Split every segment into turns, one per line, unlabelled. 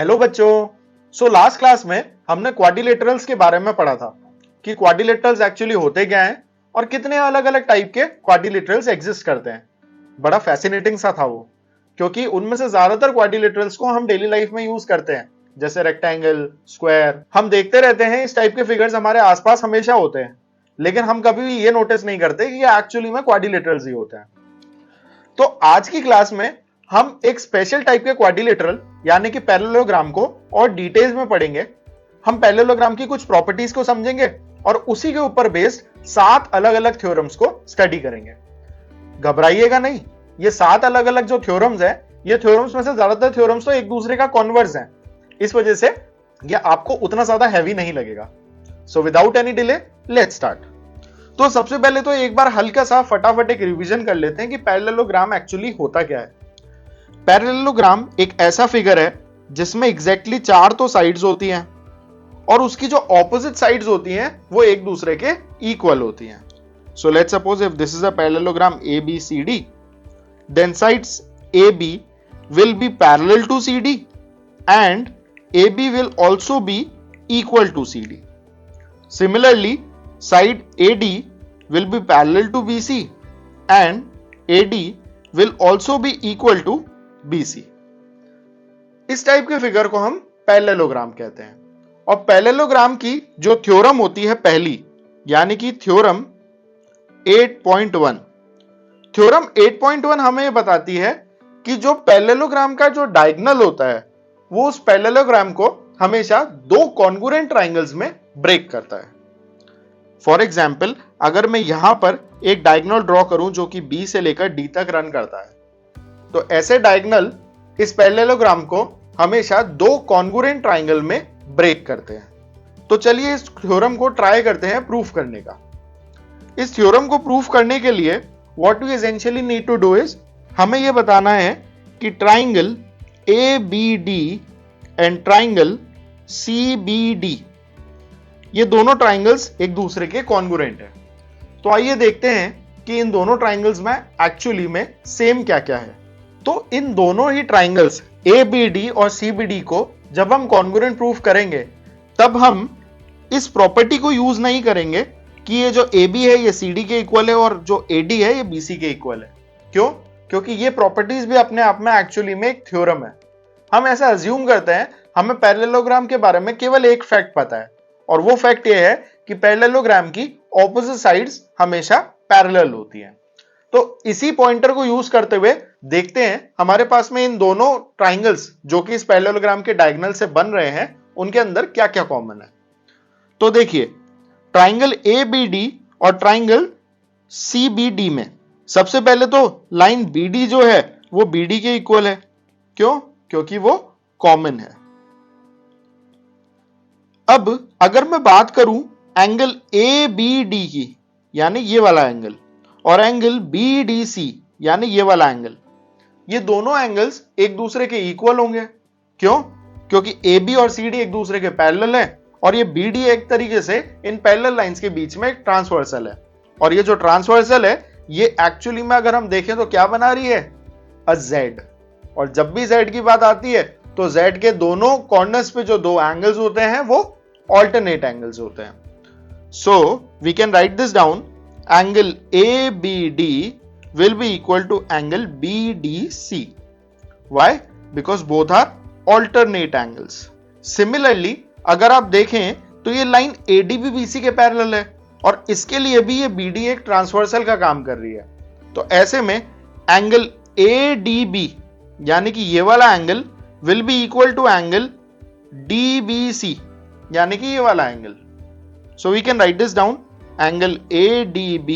Hello बच्चों। Last class में हमने क्वाड्रिलेटरल्स के बारे में पढ़ा था कि क्वाड्रिलेटरल्स एक्चुअली होते क्या हैं और कितने अलग अलग टाइप के क्वाड्रिलेटरल्स एग्जिस्ट करते हैं। बड़ा फैसिनेटिंग सा था वो, क्योंकि उनमें से ज्यादातर क्वाड्रिलेटरल्स को हम डेली लाइफ में यूज करते हैं, जैसे रेक्टेंगल, स्क्वायर। हम देखते रहते हैं इस टाइप के फिगर्स हमारे आसपास हमेशा होते हैं, लेकिन हम कभी भी ये नोटिस नहीं करते कि ये एक्चुअली में क्वाड्रिलेटरल्स ही होते हैं। तो आज की क्लास में हम एक स्पेशल टाइप के क्वाड्रिलेटरल यानी कि पैरेललोग्राम को और डिटेल्स में पढ़ेंगे। हम पैरेललोग्राम की कुछ प्रॉपर्टीज को समझेंगे और उसी के ऊपर बेस्ड 7 अलग अलग थ्योरम्स को स्टडी करेंगे। घबराइएगा नहीं, ये 7 अलग अलग जो थ्योरम्स हैं, ये थ्योरम्स में से ज्यादातर थ्योरम्स तो एक दूसरे का कॉन्वर्स हैं, इस वजह से ये आपको उतना ज्यादा हैवी नहीं लगेगा। So without any delay let's start. तो सबसे पहले तो एक बार हल्का सा फटाफट एक रिवीजन कर लेते हैं कि पैरेललोग्राम एक्चुअली होता क्या है। पैरेललोग्राम एक ऐसा फिगर है जिसमें एग्जैक्टली 4 तो साइड्स होती हैं और उसकी जो ऑपोजिट साइड्स होती हैं वो एक दूसरे के इक्वल होती हैं। So let's suppose if this is a parallelogram ABCD, then sides AB will be parallel to CD and AB will also be equal to CD. Similarly, side AD will be parallel to BC and AD will also be equal to BC. इस type के figure को हम parallelogram कहते हैं। और parallelogram की जो theorem होती है पहली, यानी कि थ्योरम 8.1, थ्योरम 8.1 हमें बताती है कि जो पैरेललोग्राम का जो डायगोनल होता है वो उस पैरेललोग्राम को हमेशा 2 कॉन्ग्रुएंट ट्राइंगल्स में ब्रेक करता है। फॉर एग्जाम्पल, अगर मैं यहां पर एक डायगोनल ड्रॉ करूं जो कि B से लेकर D तक रन करता है, तो ऐसे डायगोनल इस पैरेललोग्राम को हमेशा 2 कॉन्ग्रुएंट ट्राइंगल में ब्रेक करते हैं। तो चलिए इस थ्योरम को ट्राई करते हैं प्रूफ करने का। इस थ्योरम को प्रूफ करने के लिए what we essentially need to do is, हमें यह बताना है कि triangle ABD and triangle CBD, ये दोनों ट्राइंगल्स एक दूसरे के कॉन्ग्रुएंट हैं। तो आइए देखते हैं कि इन दोनों ट्राइंगल्स में एक्चुअली में सेम क्या क्या है। तो इन दोनों ही ट्राइंगल्स ABD और CBD को जब हम कॉन्ग्रुएंट प्रूफ करेंगे, तब हम इस प्रॉपर्टी को यूज नहीं करेंगे कि ये जो AB है ये CD के इक्वल है और जो AD है ये BC के इक्वल है। क्यों? क्योंकि ये प्रॉपर्टीज भी अपने आप में एक्चुअली में एक थ्योरम है। हम ऐसा अज्यूम करते हैं, हमें पैरेललोग्राम के बारे में केवल एक फैक्ट पता है और वो फैक्ट ये है कि पैरेललोग्राम की ऑपोजिट साइड्स हमेशा पैरेलल होती हैं। तो इसी पॉइंटर को यूज करते हुए देखते हैं हमारे पास में इन दोनों ट्राइंगल्स जो कि इस पैरेललोग्राम के डायगोनल से बन रहे हैं उनके अंदर क्या क्या कॉमन है। तो देखिए, ट्राइंगल ABD और ट्राइंगल CBD में सबसे पहले तो लाइन BD जो है वो BD के इक्वल है। क्यों? क्योंकि वो कॉमन है। अब अगर मैं बात करूं एंगल ABD की, यानी ये वाला एंगल, और एंगल BDC यानी ये वाला एंगल, ये दोनों एंगल्स एक दूसरे के इक्वल होंगे। क्यों? क्योंकि AB और CD एक दूसरे के पैरेलल है और ये BD एक तरीके से इन पैरेलल लाइंस के बीच में एक ट्रांसवर्सल है। और ये जो ट्रांसवर्सल है ये एक्चुअली में अगर हम देखें तो क्या बना रही है? अ Z। और जब भी Z की बात आती है तो Z के दोनों कॉर्नर्स पे जो 2 एंगल्स होते हैं वो ऑल्टरनेट एंगल्स होते हैं। So we can write this down, angle ABD will be equal to angle BDC. Why? Because both are alternate angles. Similarly, अगर आप देखें तो ये लाइन AD भी BC के पैरेलल है और इसके लिए भी ये BD एक ट्रांसवर्सल का काम कर रही है। तो ऐसे में एंगल ADB यानी कि ये वाला angle will be equal to angle DBC यानी कि ये वाला angle. So we can write this down, angle ADB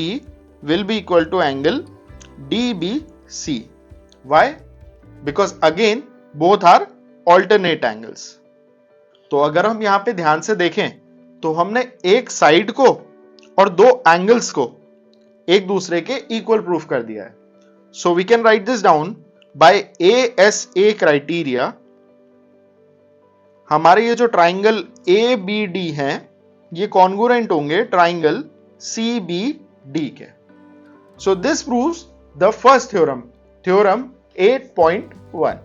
will be equal to angle DBC. Why? Because again both are alternate angles. तो अगर हम यहां पे ध्यान से देखें तो हमने एक साइड को और 2 एंगल्स को एक दूसरे के इक्वल प्रूफ कर दिया है। So we can write this down by ASA criteria. हमारे ये जो ट्राइंगल ABD हैं ये कॉन्ग्रुएंट होंगे ट्राइंगल CBD के। So this proves the first theorem, theorem 8.1.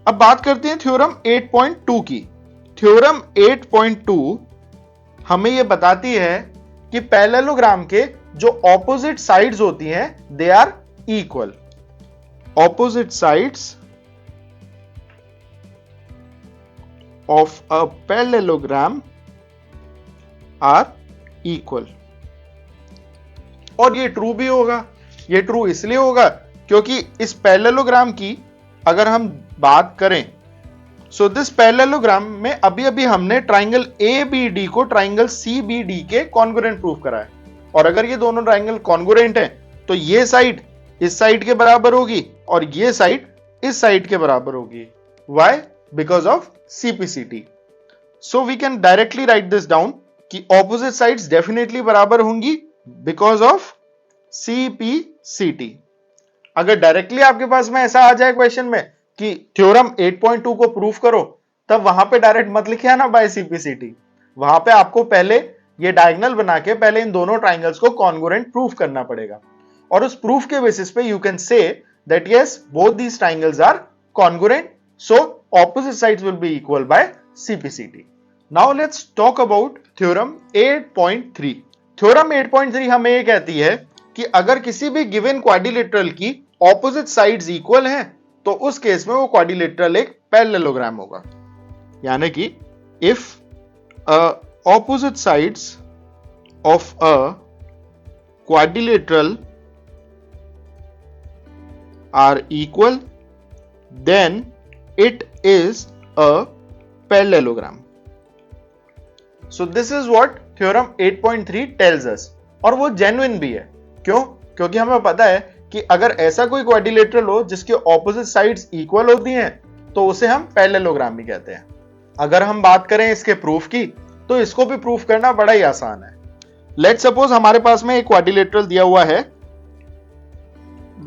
अब बात करते हैं थ्योरम 8.2 की। थ्योरम 8.2 हमें यह बताती है कि पैरेललोग्राम के जो ऑपोजिट साइड्स होती हैं they are equal. Opposite sides of a parallelogram are equal. और ये ट्रू भी होगा। ये ट्रू इसलिए होगा क्योंकि इस पैरेललोग्राम की अगर हम बात करें, सो दिस पैरेललोग्राम में अभी अभी हमने ट्राइंगल ABD को ट्राइंगल CBD के कॉन्ग्रुएंट प्रूव करा है। और अगर ये दोनों ट्राइंगल कॉन्ग्रुएंट हैं तो ये साइड इस साइड के बराबर होगी और ये साइड इस साइड के बराबर होगी। Why? Because of CPCT। So we can directly write this down कि ऑपोजिट साइड्स डेफिनेटली बराबर होंगी बिकॉज ऑफ CPCT। अगर डायरेक्टली आपके पास में ऐसा आ जाए क्वेश्चन में कि थ्योरम 8.2 को प्रूफ करो, तब वहां पे डायरेक्ट मत लिखे आना बाय CPCT। वहां पे आपको पहले ये डायगोनल बना के पहले इन दोनों ट्राइंगल्स को कॉन्ग्रुएंट प्रूफ करना पड़ेगा और उस प्रूफ के बेसिस पे you can say that yes both these triangles are congruent, so opposite sides will be equal by CPCT। Now let's talk about theorem 8.3। Theorem 8.3 हमें ये कहती है कि अगर किसी भी गिवन क्वाड्रिलेटरल की ऑपोजिट साइड्स इक्वल हैं तो उस केस में वो क्वाड्रिलेटरल एक पैरेललोग्राम होगा। यानी कि if opposite sides of a quadrilateral are equal then it is a parallelogram. So this is what theorem 8.3 tells us. और वो जेन्युइन भी है। क्यों? क्योंकि हमें पता है कि अगर ऐसा कोई क्वाड्रिलेटरल हो जिसके ऑपोजिट साइड्स इक्वल होती हैं तो उसे हम पैरेललोग्राम भी कहते हैं। अगर हम बात करें इसके प्रूफ की तो इसको भी प्रूफ करना बड़ा ही आसान है। लेट्स सपोज हमारे पास में एक क्वाड्रिलेटरल दिया हुआ है।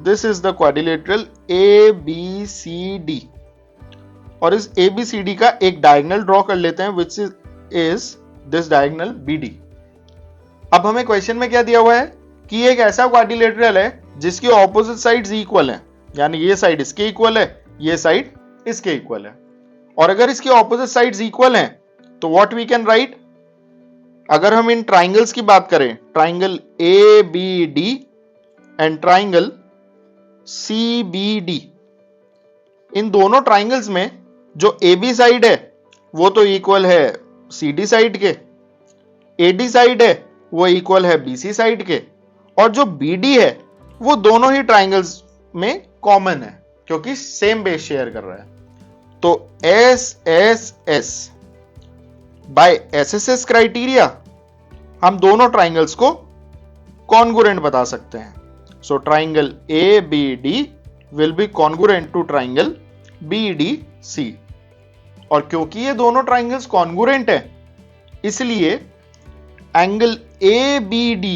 This is the quadrilateral ABCD और इस ABCD का एक डायगोनल ड्रॉ कर लेते हैं which is this diagonal BD। अब हमें क्वेश्चन में क्या दिया हुआ है कि एक ऐसा क्वाड्रिलेटरल है जिसकी ऑपोजिट साइड्स इक्वल हैं, यानी ये साइड इसके इक्वल है, ये साइड इसके इक्वल है। और अगर इसकी ऑपोजिट साइड्स इक्वल हैं तो व्हाट वी कैन राइट, अगर हम इन ट्राइंगल्स की बात करें, triangle ABD and triangle CBD, इन दोनों ट्राइंगल्स में जो AB साइड है वो तो इक्वल है CD साइड के, AD साइड है वो इक्वल है BC साइड के, और जो BD है वो दोनों ही ट्राइंगल्स में कॉमन है क्योंकि सेम बेस शेयर कर रहा है। तो SSS बाय SSS क्राइटेरिया हम दोनों ट्राइंगल्स को कॉन्ग्रुएंट बता सकते हैं। So triangle ABD will be congruent to triangle BDC। और क्योंकि ये दोनों ट्राइंगल्स कॉन्ग्रुएंट है इसलिए एंगल ABD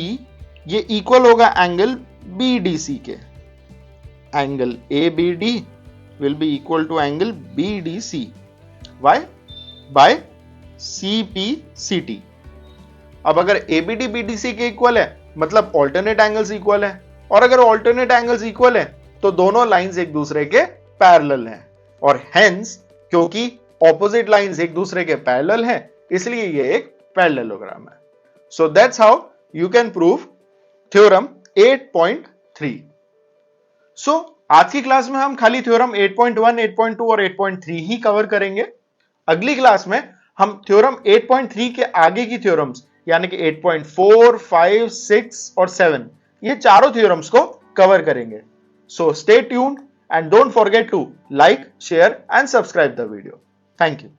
ये इक्वल होगा एंगल BDC के। Angle ABD will be equal to angle BDC. Why? By CPCT. अब अगर ABD BDC के इक्वल है मतलब ऑल्टरनेट एंगल्स इक्वल है, और अगर ऑल्टरनेट एंगल्स इक्वल है तो दोनों लाइंस एक दूसरे के पैरेलल हैं, और हेंस क्योंकि ऑपोजिट लाइंस एक दूसरे के पैरेलल हैं इसलिए ये एक पैरेललोग्राम है। So that's how you can prove theorem 8.3। सो आज की क्लास में हम खाली थ्योरम 8.1, 8.2 और 8.3 ही कवर करेंगे। अगली क्लास में हम थ्योरम 8.3 के आगे की थ्योरम्स यानी कि 8.4, 5, 6 और 7 ये चारों थ्योरम्स को कवर करेंगे। So stay tuned and don't forget to like, share and subscribe the video. Thank you.